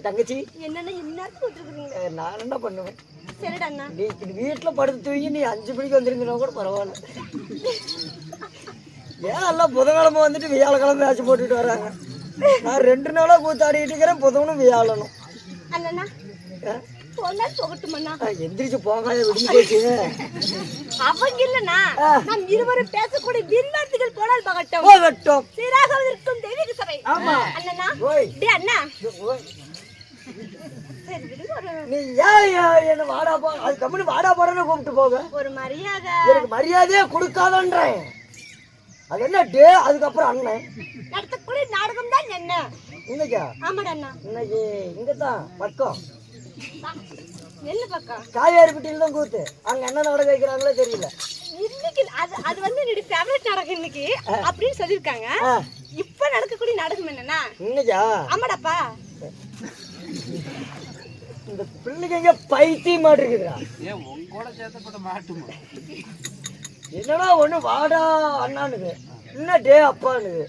தங்கச்சி நான் என்ன பண்ணுவேன்? வீட்டுல படுத்து தூங்கி நீ 5 மணிக்கு வந்துருந்தா கூட பரவாயில்ல. ஏன் எல்லாம் புதன்கிழமை வந்துட்டு வியாழக்கிழமை மேட்ச் போட்டுட்டு வராங்க. நான் 2 நாளா கூத்தாடிட்டு இருக்கிறேன். புதனும் வியாழனும் எந்திரிச்சு போங்க விடுஞ்சு போச்சு. அவங்க இல்லனா நாம் இருவரும் பேசக்கூடிய விருந்தாதிகள் போனால் பகட்டும் சீராக இருக்கும் தெய்வீக சபை. ஆமா அண்ணா டே அண்ணா நீ ஏன் என்ன வாடா போ அது கம்பெனி வாடா போறேன்னு கூப்பிட்டு போக ஒரு மரியாதை எனக்கு மரியாதையே கொடுக்காதன்றேன். அது என்ன டே அதுக்கப்புறம் அண்ணன் நடத்தக்கூடிய நாடகம் தான் என்ன இன்னைக்கா? ஆமாடா அண்ணா இன்னைக்கு இங்கதான் பக்கம் நெல்லு பக்கம் காவேரிப்பட்டியில தான் கூத்து. அங்க என்ன நாடகம் வைக்கிறாங்களோ தெரியல. இன்னைக்கு அது வந்து என்னுடைய ஃபேவரட் நாடகம் இன்னைக்கு அப்படின்னு சொல்லிருக்காங்க. இப்ப நடக்கக்கூடிய நாடகம் என்னன்னா இன்னைக்கா? ஆமாடாப்பா. இந்த பிள்ளைங்க எங்க பைத்தியம் மாட்டிருக்குதுடா. ஏன் உங்க கூட சேர்த்தப்பட்ட மாட்டுமா? என்னடா ஒண்ணு வாடா அண்ணானுது என்ன டே அப்பானுது.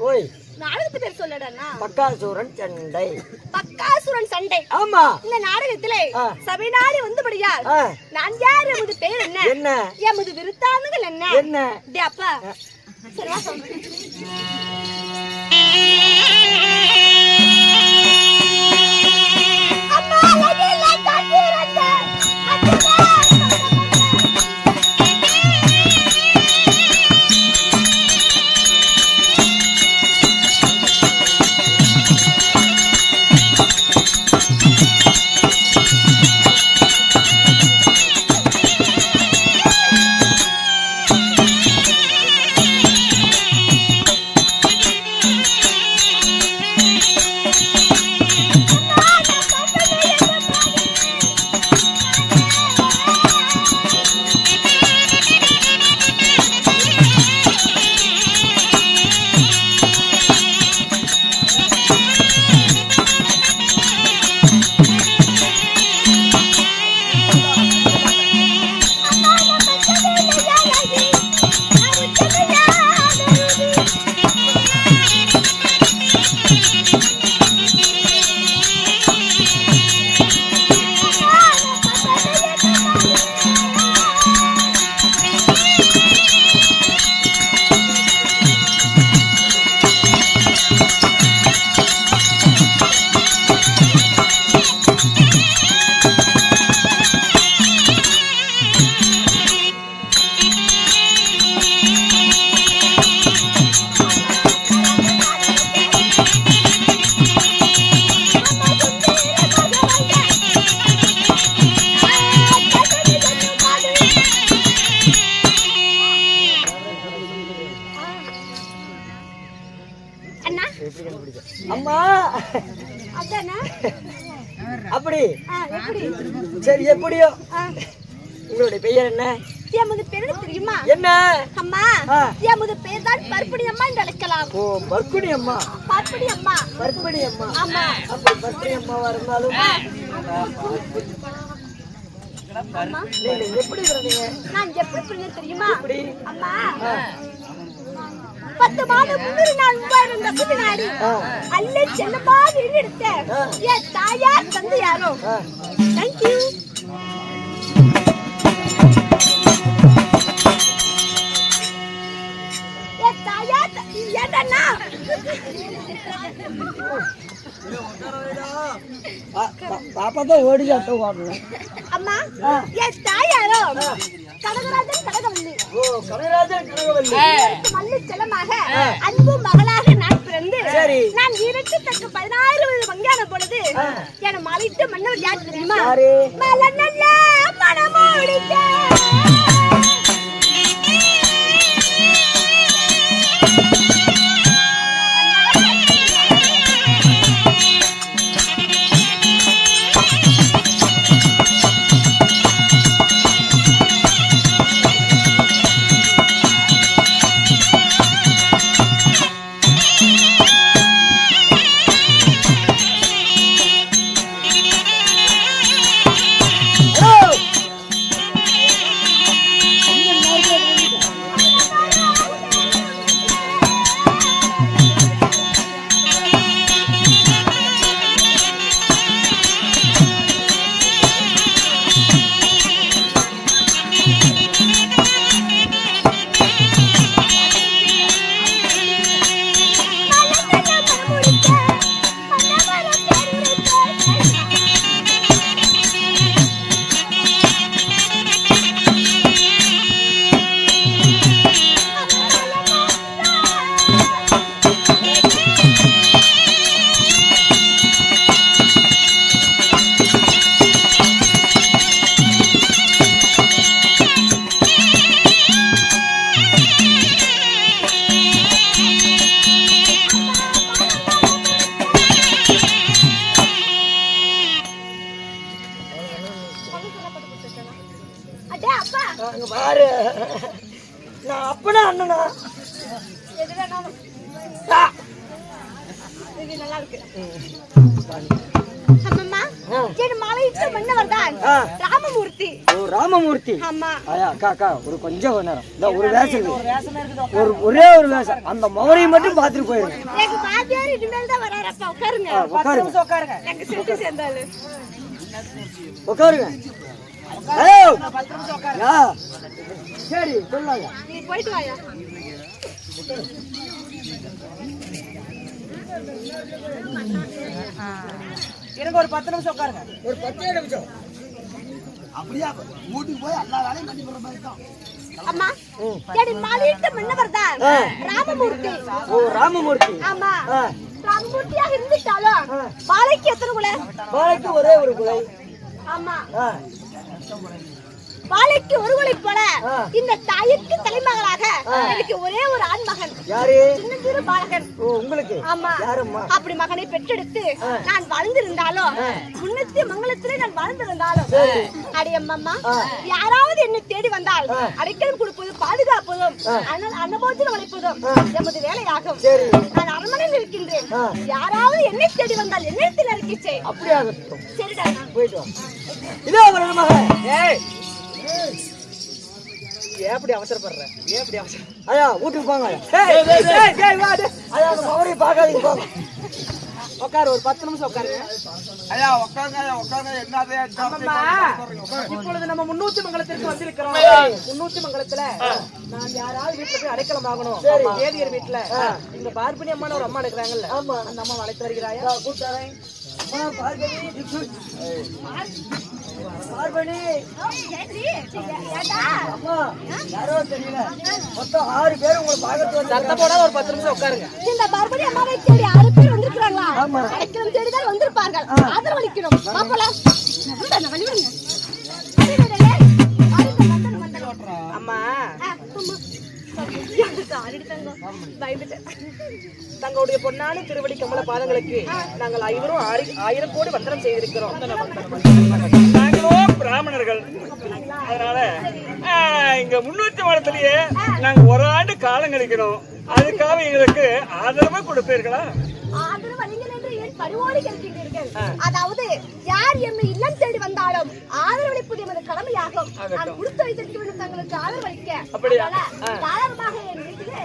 ஓய் நாடகத்து பேர் சொல்லடா. பக்காசுரன் சண்டை. பக்காசுரன் சண்டை. ஆமா. இந்த நாடகத்திலே சபைநாடி வந்தபடியால் நான் யார் எமது பேர் என்ன என்ன எமது விருத்தாந்தங்கள் என்ன என்ன டே அப்பா சரிவா சொல்றேன். அம்மா லகில காத்திரந்த சரி எப்படியோ உங்களுடைய பெயர் என்ன? எமது பேரு தெரியுமா? என்ன அம்மா, எமது பேர் தான் பர்பிணி அம்மா என்று அழைக்கலாம். ஓ பர்பிணி அம்மா. பர்பிணி அம்மா. பர்பிணி அம்மா. ஆமா. அப்ப பர்பிணி அம்மாவா இருந்தாலும் நீங்க எப்படி இருந்தீங்க? நான் எப்படி பிறந்தேன் தெரியுமா? எப்படி? அம்மா 10 மாதம் முன்னாடி நான் இருந்த புதினாடி அல்ல செல்லமா எடுத்த என் தாயார் தந்தை யாரோ. தேங்க்யூ. என் தாயார் ஏடனா பாப்பா தான் ஓடி ஜாட்ட ஓடணும். அம்மா என் தாயாரோ கடகராஜன் கடகவல்லி. ஓ கடகராஜன் கடகவல்லி. மல்லி செல்லமாக அன்பு மகளாக நான் பிறந்து நான் வீரத்து தக்க 16 வங்கான பொழுது என மலைத்து மன்னவர் யார் தெரியுமா? மலநல்ல மனமோடிக்க நான் அப்பனா அண்ணனா எது வேணாலும் இது நல்லா இருக்கு. அம்மா என் மலையிட்ட மன்னவர் தான் ராமமூர்த்தி. ஓ ராமமூர்த்தி. ஆமா. ஆயா அக்கா ஒரு கொஞ்சம் நேரம் இந்த ஒரு வேஷம் ஒரே ஒரு வேஷம் அந்த மௌரியை மட்டும் பார்த்துட்டு போயிருங்க. எனக்கு பாத்தியார் இனிமேல் தான் வராரப்பா. உட்காருங்க. உட்காருங்க. எனக்கு செட்டு சேர்ந்தாரு. உட்காருங்க. ஹலோ 10 நிமிஷம் உட்காருங்க. சரி சொல்லாங்க. நீ போயிட்டு வாயா. எனக்கு ஒரு 10 நிமிஷம் உட்காருங்க. ஒரு 10 நிமிஷம். அப்படியே மூட்டுக்கு போய் எல்லா வேலையும் பண்ணி போற மாதிரி தான். அம்மா என் மலையிட்ட மன்னவர் தான் ராமமூர்த்தி. ஓ ராமமூர்த்தி. ஆமா. ராமமூர்த்தியாக இருந்துட்டாலும் பாலைக்கு எத்தனை குலை? பாலைக்கு ஒரே ஒரு குலை. ஆமா. பாலைக்கு ஒரு குலை போல இந்த தாய்க்கு தலைமகளாக எனக்கு ஒரே ஒரு ஆண் மகன். யாரு? சின்னஞ்சிறு பாலகன். ஓ உங்களுக்கு? ஆமா. யாரம்மா? அப்படி மகனை பெற்றெடுத்து நான் வாழ்ந்திருந்தாலும் முன்னத்தி மங்களத்திலே நான் வாழ்ந்திருந்தாலும் அடியம்மா யாராவது என்னை தேடி வந்தால் அடைக்கலம் கொடுப்பதும் பாதுகாப்பதும் அனுபவத்தில் வளைப்பதும் எமது வேலையாகும். நான் அரண்மனையில் இருக்கின்றேன். யாராவது என்னை தேடி வந்தால் என்னிடத்தில் அறிக்கை. அப்படியே ஆகட்டும். சரிடா போயிட்டு வா. இதோ ஒரு மகன். ஏய் ஏப்படி அவசரப்படுற? ஏப்படி அவசர? ஐயா வீட்டுக்கு போங்க. ஏய் வா டேய். ஐயா அந்த மௌரியை பார்க்காதீங்க போங்க. உட்காரு ஒரு 10 நிமிஷம் உட்காருங்க. ஐயா உட்காருங்க என்னதே இப்பொழுது நம்ம முன்னூத்தி மங்கலத்திற்கு வந்திருக்கிறோம். முன்னூத்தி மங்கலத்துல நான் யாராவது வீட்டுல போய் அடைக்கலம் வாங்கணும். ஏதியர் வீட்டுல இந்த பார்பினி அம்மான்னு ஒரு அம்மா இருக்கிறாங்கல்ல, அந்த அம்மா அழைத்து வருகிறாயா? கூப்பிட்டாரேன். பார்வதி அம்மா யாரோ தெரியல. மொத்தம் 6 பேர் உங்களை பார்க்க சத்தம் போடாத ஒரு 10 நிமிஷம் உட்காருங்க. இந்த பார்வதி அம்மாவை தேடி 6 பேர் வந்திருக்காங்களா? அடைக்கலம் தேடிதான் வந்திருப்பார்கள். ஆதரவளிக்கணும். பாப்பலாம். அம்மா தங்களுடைய பொன்னான திருவடி கமல பாதங்களுக்கு நாங்கள் 1000 கோடி வந்தனம் செய்திருக்கிறோம். பிராமணர்கள். அதனால இங்க 300 மடத்திலேயே நாங்க ஒரு ஆண்டு காலம் கழிக்கணும். அதுக்காக எங்களுக்கு ஆதரவு கொடுப்பீர்களா? ஆதரவு அளிங்கள் என்று ஏன் பரிவோடு கேட்கிறீர்கள்? அதாவது யார் எம்மை இல்லம் தேடி வந்தாலும் ஆதரவளிப்பது எமது கடமையாகும். நான் கொடுத்து வைத்திருக்க வேண்டும் தங்களுக்கு ஆதரவளிக்க. தாராளமாக என் வீட்டிலே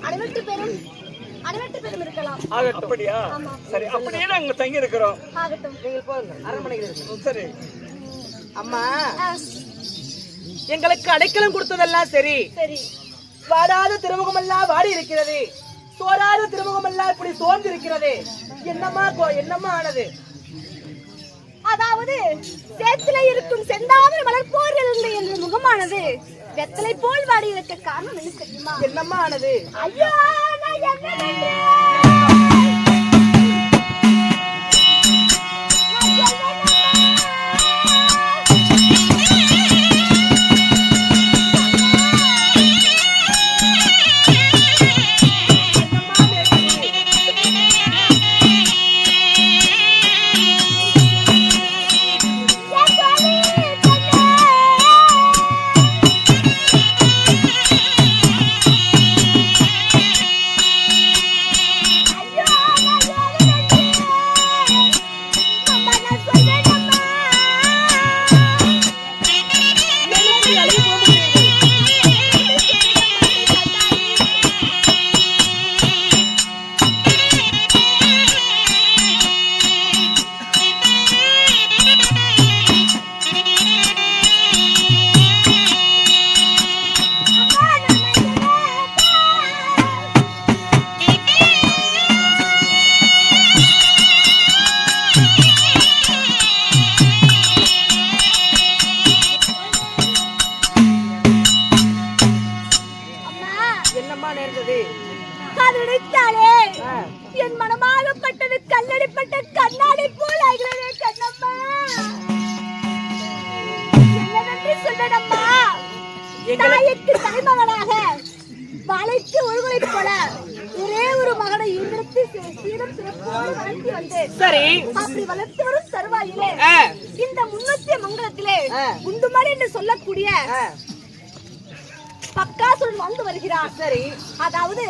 அனைவருக்கு பேரும் இருக்கலாம். அப்படியா? சரி, அப்படியே நாங்க தங்கி இருக்கிறோம். ஆகட்டும். நீங்கள் போங்க, அரண்மனையில் இருக்கு. சரி அம்மா, எங்களுக்கு அடைக்கலம் கொடுத்ததெல்லாம் சரி. சரி. வாடாத திருமுகமெல்லாம் வாடி இருக்கிறது, சோறாத திருமுகமெல்லாம் இப்படி சோர்ந்து இருக்கிறது. என்னம்மா ஆனது? அதாவது சேத்திலே இருக்கும் செந்தாமரை மலர் போர் என்ற முகமானது வெத்தலை போல் வாடி இருக்க காரணம் என்ன தெரியுமா? என்னம்மா ஆனது? ஐயோ, நான் என்ன என் மனமாகப்பட்டது கல்லடிப்பட்ட கண்ணாடி போல் ஆகிறதே கண்ணம்மா. என்னவென்று சொல்லணும்மா? தாய்க்கு தலைமகனாக வாழைக்கு ஒருவரை போல ஒரே ஒரு மகனை ஈடுத்து சீரம் சிறப்போடு வளர்த்தி வந்தேன். சரி. அப்படி வளர்த்து வரும் தருவாயிலே இந்த 300 மங்கலத்திலே குண்டுமணி என்று சொல்லக்கூடிய பக்காசுரன் வந்து வருகிறான். சரி. அதாவது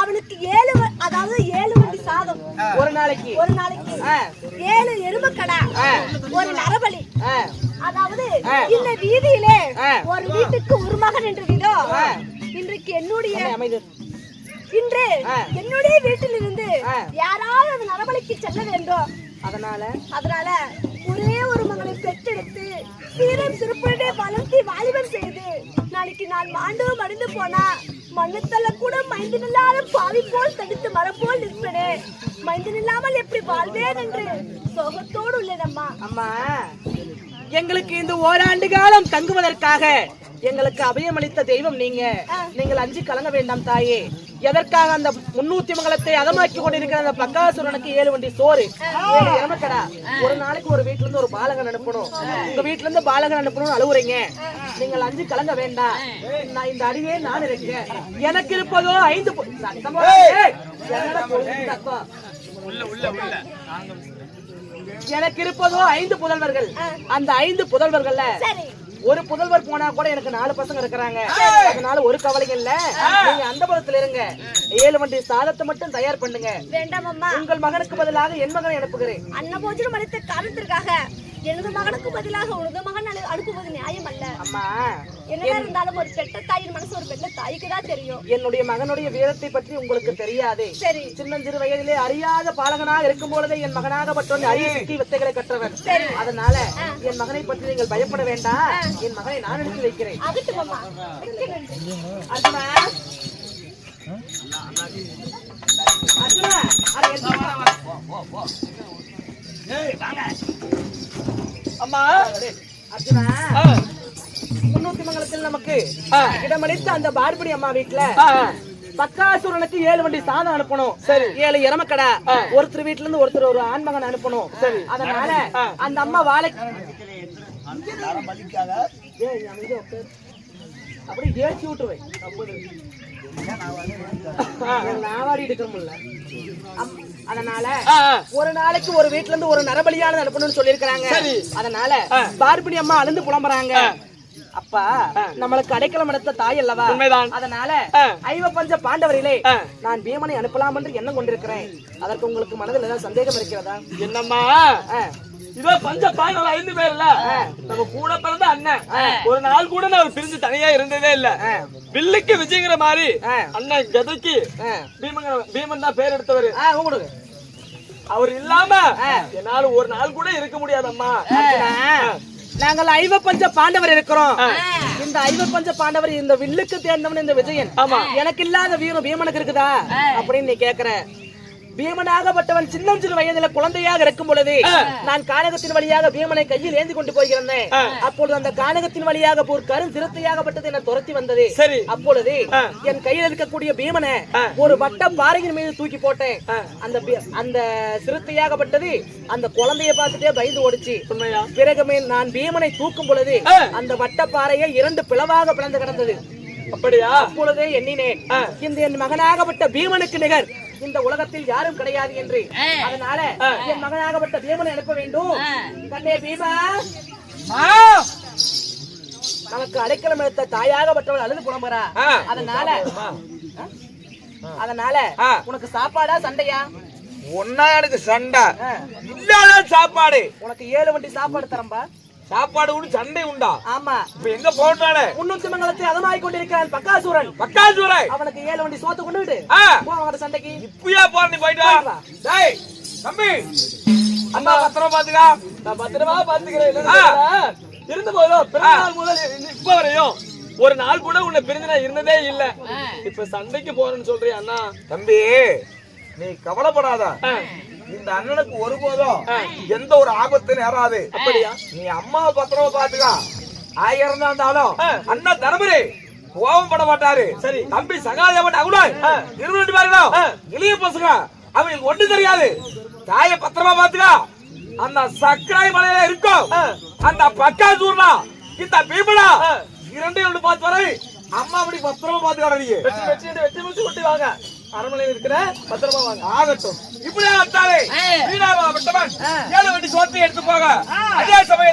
அவனுக்கு 7 வண்டி சாதம் ஒரு நாளைக்கு 7 எருமக்கடா, ஒரு நரபலி. அதாவது இந்த வீதியிலே ஒரு வீட்டுக்கு ஒரு மகன் என்று விதோ இன்றைக்கு என்னுடைய வீட்டில் இருந்து யாராவது அந்த நரபலிக்கு செல்ல வேண்டும். அதனால ஒரே ஒரு மகனை பெற்றெடுத்து சீரம் சிறப்புடனே வளர்த்தி வாலிபம் செய்து நாளைக்கு நான் மாண்டு மடிந்து போனா மண்ணுத்தல்ல கூட மைந்தன் இல்லாத பாவி போல் தடுத்து மரம் போல் நிற்பனே. மைந்தன் இல்லாமல் எப்படி வாழ்வேன் என்று சோகத்தோடு உள்ளேனம்மா. அம்மா, எங்களுக்கு இந்த ஓராண்டு காலம் தங்குவதற்காக எங்களுக்கு அபயமளித்த தெய்வம் நீங்கள் அஞ்சு கலங்க வேண்டாம் தாயே. எதற்காக அந்த 300 மங்கலத்தை அதமாக்கி கொண்டிருக்கிற அந்த பக்காசுரனுக்கு 7 வண்டி சோறு, 7 எருமக்கடா, ஒரு நாளைக்கு ஒரு வீட்டுல இருந்து ஒரு பாலகன் அனுப்பணும், உங்க வீட்டுல இருந்து பாலகன் அனுப்பணும்னு அழுவுறீங்க. நீங்கள் அஞ்சு கலங்க வேண்டாம். நான் இந்த அடியே நான் இருக்கேன். எனக்கு இருப்பதோ 5 எனக்கு இருப்பதோ 5 புதல்வர்கள். அந்த 5 புதல்வர்கள்ல ஒரு புதல்வர் போனா கூட எனக்கு 4 பசங்க இருக்கிறாங்க. அதனால ஒரு கவலையும் இல்ல. நீங்க அந்த புறத்துல இருங்க. 7 வண்டி சாதத்தை மட்டும் தயார் பண்ணுங்க. வேண்டாம் அம்மா. உங்கள் மகனுக்கு பதிலாக என் மகனை அனுப்புகிறேன். அன்னபோஜனம் அளித்த காரணத்திற்காக எனது மகனுக்கு பதிலாக உனது மகன் அனுப்புவது நியாயம் அல்ல. அம்மா, என்ன இருந்தாலும் ஒரு பெற்ற தாயின் மனசு ஒரு பெற்ற தாய்க்கு தான் தெரியும். என்னுடைய மகனுடைய வீரத்தை பற்றி உங்களுக்கு தெரியாதே. சரி. சின்னஞ்சிறு வயதிலே அறியாத பாலகனாக இருக்கும் பொழுதே என் மகனாகப்பட்டவன் அரிய சக்தி வித்தைகளை கற்றவன். அதனால என் மகனை பற்றி நீங்கள் பயப்பட வேண்டாம். என் மகனை நான் அனுப்பி வைக்கிறேன். ஆகட்டும் அம்மா. அர்ஜுனா, அம்மா, அர்ஜுனா, 300 மங்கலத்தில் நமக்கு இடமளித்த அந்த பார்படி அம்மா வீட்டுல பக்காசுரனுக்கு 7 வண்டி சாதம் அனுப்பணும். சரி. 7 எருமக்கடா, ஒருத்தர் வீட்டுல இருந்து ஒருத்தர் ஒரு ஆண்மகன் அனுப்பணும். சரி. அதனால அந்த அம்மா அப்படியே ஏற்றி விட்டுருவேன். நாவாடி எடுக்கணும்ல. அதனால ஒரு நாளைக்கு ஒரு வீட்டுல இருந்து ஒரு நரபலியான அனுப்பணும்னு சொல்லிருக்காங்க. அதனால பார்பினி அம்மா அழுந்து புலம்புறாங்க. அப்பா நம்மளுக்கு அடைக்கலம் எடுத்த தாய் அல்லவா, அதனால ஐவ பஞ்ச பாண்டவரிலே நான் பீமனை அனுப்பலாம் என்று எண்ணம் கொண்டிருக்கிறேன். அதற்கு உங்களுக்கு மனதில் ஏதாவது சந்தேகம் இருக்கிறதா? என்னம்மா இதோ பஞ்ச பாண்டவர் 5 பேர்ல நம்ம கூட பிறந்த அண்ணன் ஒரு நாள் கூட நான் பிரிஞ்சு தனியா இருந்ததே இல்ல. வில்லுக்கு விஜய்ங்கிற மாதிரி அண்ணன் கதைக்கு பீமன் தான் பேர் எடுத்தவர். உங்களுக்கு அவர் இல்லாம என்னால ஒரு நாள் கூட இருக்க முடியாதம்மா. நாங்கள் ஐவ பஞ்ச பாண்டவர் இருக்கிறோம். இந்த ஐவ பஞ்ச பாண்டவர் இந்த வில்லுக்கு தேர்ந்தவன் இந்த விஜயன். எனக்கு இல்லாத வீரம் பீமனுக்கு இருக்குதா அப்படின்னு நீ கேக்குற. பீமனாகப்பட்டவன் சின்னஞ்சிறு வயதுல குழந்தையாக இருக்கும் பொழுது நான் கானகத்தின் வழியாக பீமனை கையில் ஏந்தி கொண்டு போயிருந்தேன். அப்பொழுது அந்த கானகத்தின் வழியாக ஒரு கருஞ்சிறுத்தையாகப்பட்டது என்னை துரத்தி வந்தது. அப்பொழுது என் கையில் இருக்கக்கூடிய பீமனை ஒரு வட்ட பாறையின் மீது தூக்கி போட்டேன். அந்த சிறுத்தையாகப்பட்டது அந்த குழந்தைய பார்த்துட்டே பயந்து ஓடிச்சு. பிறகு நான் பீமனை தூக்கும் பொழுது அந்த வட்ட பாறையை 2 பிளவாக பிளந்து கிடந்தது. அப்படியா? அப்பொழுதே எண்ணினேன், இந்த என் மகனாகப்பட்ட பீமனுக்கு நிகர் இந்த உலகத்தில் யாரும் கிடையாது என்று. அதனால என் மகனாகப்பட்ட பீமனை அனுப்ப வேண்டும். கண்ணே பீமா, நமக்கு அடைக்கலம் எடுத்த தாயாகப்பட்டவள் அழுது புலம்புறா. அதனால உனக்கு சாப்பாடா சண்டையா? ஒன்னா எனக்கு சண்டை இல்லாத சாப்பாடு. உனக்கு 7 வண்டி சாப்பாடு தரம்பா. சாப்பாடு உண்டு சண்டை உண்டா? ஆமா. இப்ப எங்க போட்டானே முன்னூத்தி மங்கலத்தை அதமாய் கொண்டிருக்கிறான் பக்காசூரன். அவனுக்கு 7 வண்டி சோத்து கொண்டுட்டு போவாங்க சண்டைக்கு. இப்பயா போற நீ போயிட்டு வா. டேய் தம்பி, அம்மா பத்திரமா பாத்துக்கா. நான் பத்திரமா பாத்துக்கிறேன். இருந்த போதும் பிறநாள் முதல் இப்ப வரையும் ஒரு நாள் கூட உன்னை பிரிஞ்சு நான் இருந்ததே இல்ல. இப்ப சண்டைக்கு போறேன்னு சொல்றியா அண்ணா? தம்பி நீ கவலைப்படாத. இந்த அண்ணனுக்கு ஒருபோதும் எந்த ஒரு ஆபத்து நேராது. அப்படியா? நீ அம்மாவை பத்திரமா பாத்துக்கா. 1000 தான் இருந்தாலும் அண்ணா தரமுறை கோபம் பட மாட்டாரு. சரி. தம்பி சகாதேவன் அகுலாய் 22 பேருங்க இளைய பசங்க, அவங்களுக்கு ஒண்ணு தெரியாது. தாயை பத்திரமா பாத்துக்கா. அந்த சக்கராய் மலையில இருக்கும் அந்த பக்காசூர்னா இந்த பீமனா 2 பார்த்து வரை அம்மா அப்படி பத்திரமா பாத்துக்கா. நீங்க வெற்றி முடிச்சு கொண்டு வாங்க. அரண்மனையில் இருக்கிற பத்திரமா வாங்க. ஆகட்டும். இப்படியே வந்தாலே வீணாவா விட்டவன் 7 வண்டி சோத்தை எடுத்து போக. அதே சமயம்